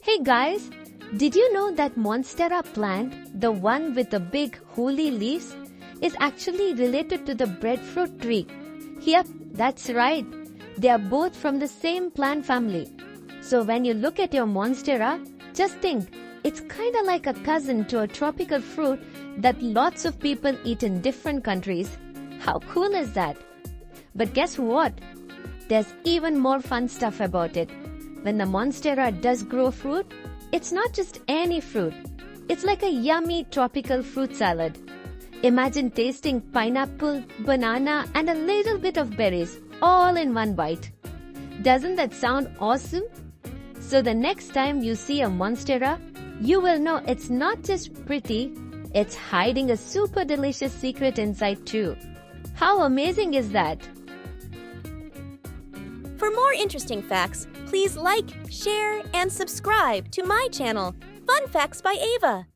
Hey guys, did you know that Monstera plant, the one with the big holey leaves, is actually related to the breadfruit tree? Yep, that's right. They are both from the same plant family. So when you look at your Monstera, just think, it's kinda like a cousin to a tropical fruit that lots of people eat in different countries. How cool is that? But guess what? There's even more fun stuff about it. When the Monstera does grow fruit, it's not just any fruit. It's like a yummy tropical fruit salad. Imagine tasting pineapple, banana, and a little bit of berries all in one bite. Doesn't that sound awesome? So the next time you see a Monstera, you will know it's not just pretty, it's hiding a super delicious secret inside too. How amazing is that? For more interesting facts, please like, share, and subscribe to my channel, Fun Facts by Ava.